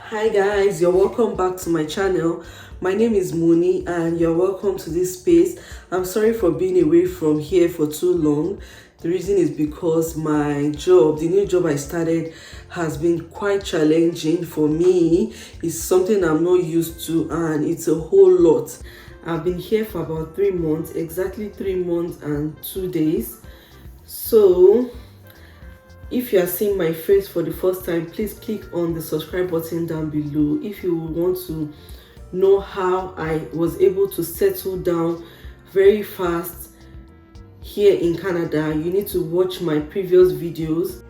Hi guys, you're welcome back to my channel. My name is Moni and you're welcome to this space. I'm sorry for being away from here for too long. The reason is because my job, the new job I started, has been quite challenging for me. It's something I'm not used to and it's a whole lot. I've been here for about 3 months, exactly 3 months and 2 days. So if you are seeing my face for the first time, please click on the subscribe button down below. If you want to know how I was able to settle down very fast here in Canada, you need to watch my previous videos.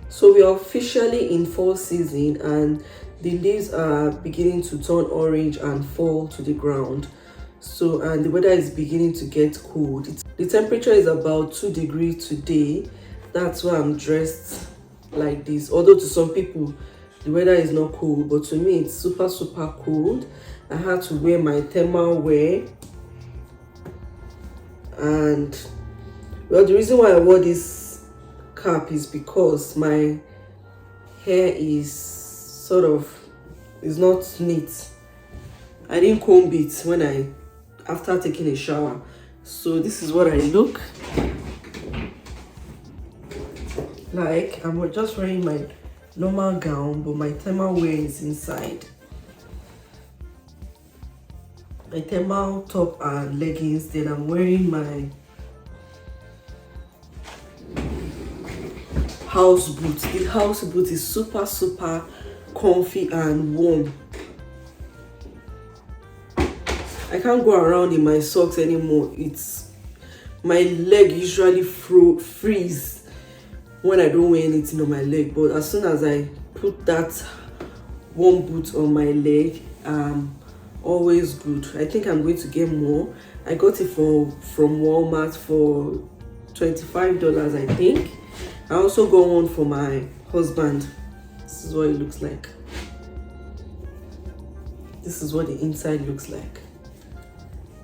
So we are officially in fall season and the leaves are beginning to turn orange and fall to the ground. So, and the weather is beginning to get cold. The temperature is about 2 degrees today. That's why I'm dressed like this. Although to some people the weather is not cold, but to me it's super cold. I had to wear my thermal wear, and well, the reason why I wore this cap is because my hair is not neat. I didn't comb it after taking a shower. So this is what I look like. I'm just wearing my normal gown, but my thermal wear is inside. My thermal top and leggings. Then I'm wearing my house boots. The house boot is super comfy and warm. I can't go around in my socks anymore. My leg usually freeze when I don't wear anything on my leg, but as soon as I put that warm boot on my leg, always good. I think I'm going to get more. I got it from Walmart for $25, I think. I also got one for my husband. This is what it looks like. This is what the inside looks like.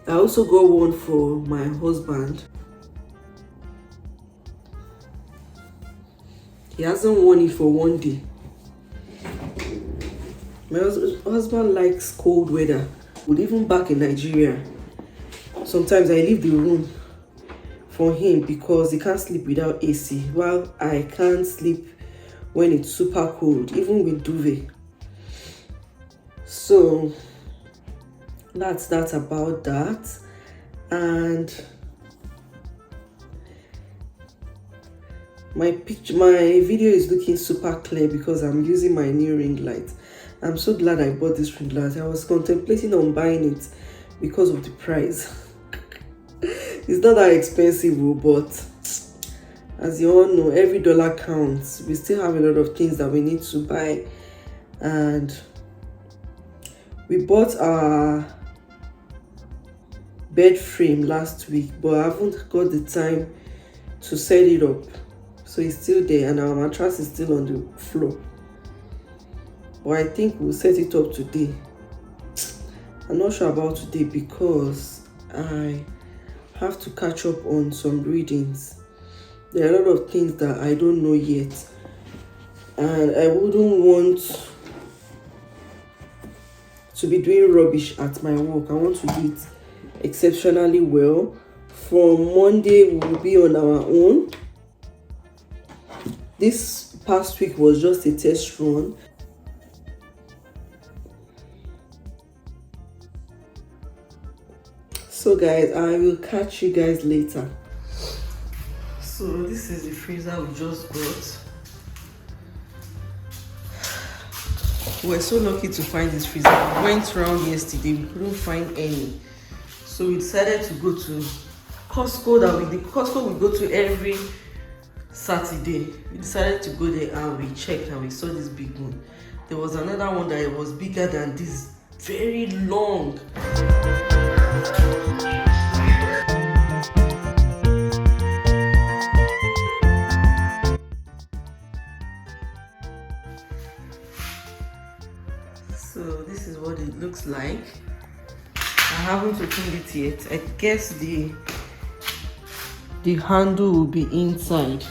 I also got one for my husband. He hasn't worn it for 1 day. My husband likes cold weather. But even back in Nigeria, sometimes I leave the room for him because he can't sleep without AC, while I can't sleep when it's super cold, even with duvet. So that's about that. And my video is looking super clear because I'm using my new ring light. I'm so glad I bought this ring light. I was contemplating on buying it because of the price. It's not that expensive, but as you all know, every dollar counts. We still have a lot of things that we need to buy, and we bought our bed frame last week, but I haven't got the time to set it up. So it's still there and our mattress is still on the floor. But I think we'll set it up today. I'm not sure about today because I have to catch up on some readings. There are a lot of things that I don't know yet, and I wouldn't want to be doing rubbish at my work. I want to do it exceptionally well. From Monday we will be on our own. This past week was just a test run. So guys, I will catch you guys later. So this is the freezer we just got. We're so lucky to find this freezer. We went around yesterday, we couldn't find any. So we decided to go to Costco. Costco we go to every Saturday. We decided to go there and we checked and we saw this big one. There was another one that was bigger than this, very long. So this is what it looks like. I haven't opened it yet. I guess the handle will be inside.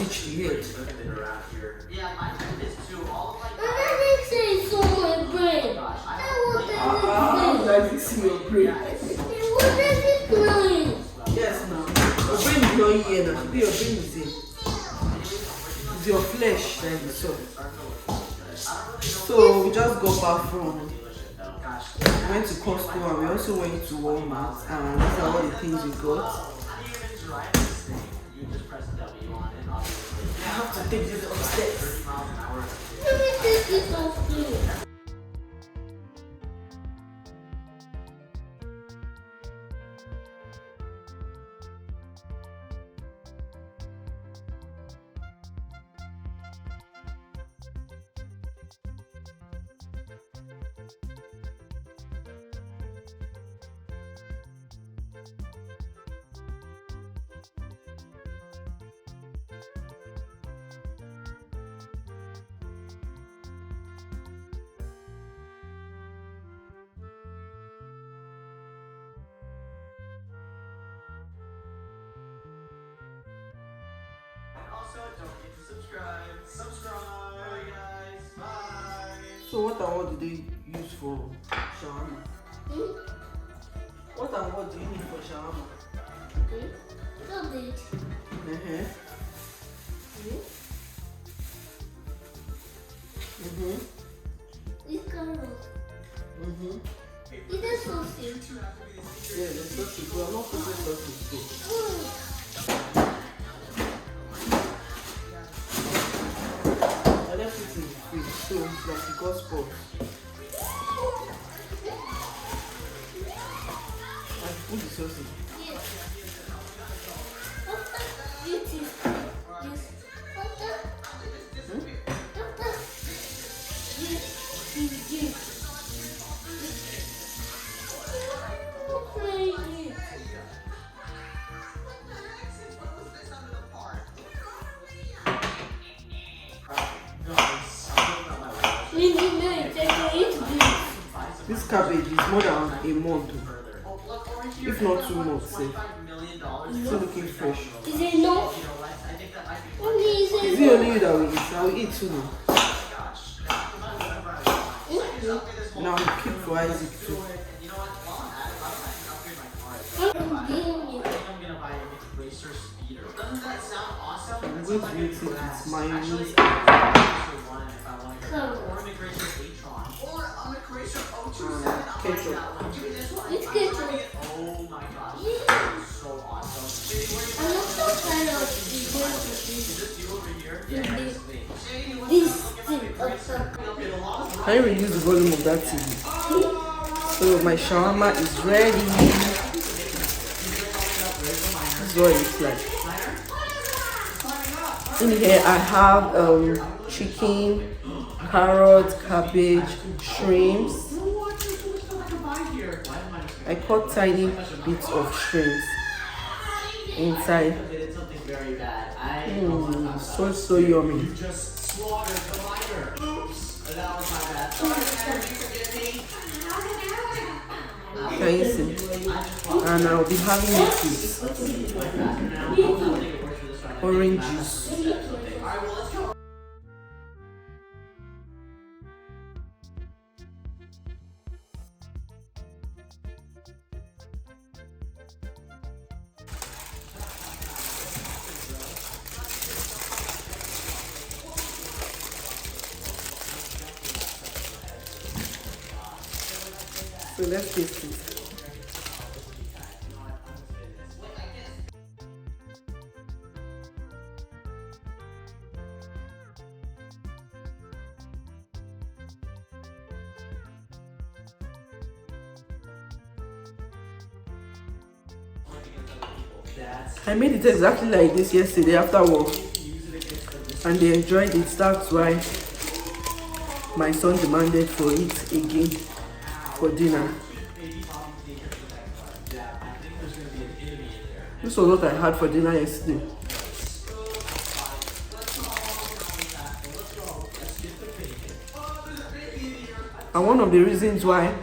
reach the head. How does it see your brain? Yes, now. Your brain is not here now. Your brain is here. It's your flesh that you saw. So we just got back from, we went to Costco and we also went to Walmart, and these are all the things we got. I have to take this upstairs. Let me take this upstairs. Also, don't forget to subscribe. Subscribe, guys. Bye. So what and what do they use for shawarma? What and what do you need for shawarma? Cabbage. With carrot. Is there sausage? Yeah, the sausage. We are not putting sausage too. I left it in the fridge, so it's like it got spoiled. I put the sausage. Yes. After you eat this, after you This cabbage is more than a month, if not 2 months. Still looking fresh. Is it enough? Is it only you that will eat? I will eat too now. Now I'll keep for Isaac too. I'm going to mix it with mayonnaise. Ketchup. It's ketchup. Oh my gosh, so awesome. I'm not so fan of this thing. Can you reduce the volume of that TV? So my shawarma is ready. This is what it looks like. In here I have chicken, carrot, cabbage, shrimps. I cut tiny bits of shrimps inside. So yummy. Can you see? And I'll be having it with orange juice. So let's taste it. I made it exactly like this yesterday after work, and they enjoyed it. That's why my son demanded for it again for dinner. This was what I had for dinner yesterday. And one of the reasons why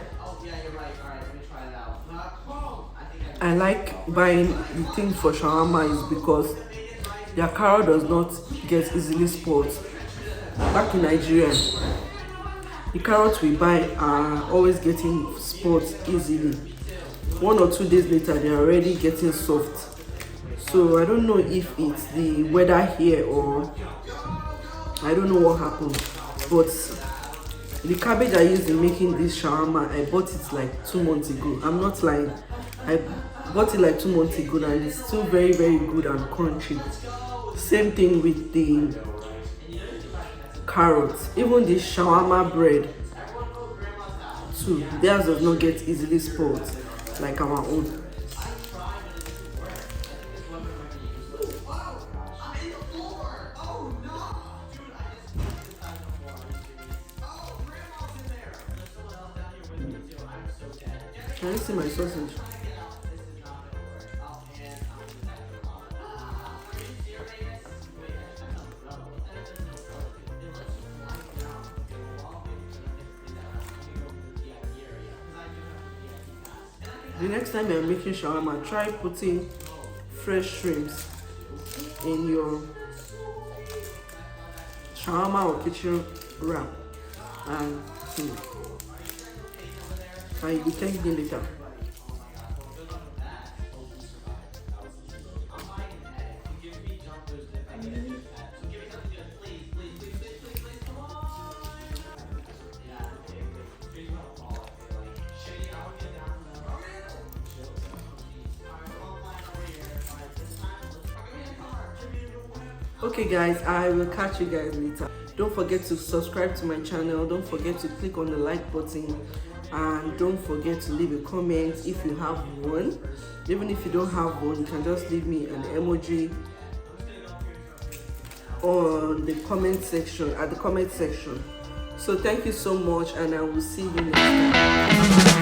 I like buying the things for shawarma is because their carrot does not get easily spoiled. Back in Nigeria, the carrots we buy are always getting spoiled easily. 1 or 2 days later, they're already getting soft. So I don't know if it's the weather here or I don't know what happened. But the cabbage I used in making this shawarma, I bought it like 2 months ago. I'm not lying. I bought it like 2 months ago and it's still very, very good and crunchy. Same thing with the carrots. Even the shawarma bread too, theirs does not get easily spoiled like our own. Can you see my sausage? The next time you're making shawarma, try putting fresh shrimps in your shawarma or kitchen wrap and you'll be thanking me later. Okay guys, I will catch you guys later. Don't forget to subscribe to my channel. Don't forget to click on the like button. And don't forget to leave a comment if you have one. Even if you don't have one, you can just leave me an emoji on the comment section, at the comment section. So thank you so much and I will see you next time.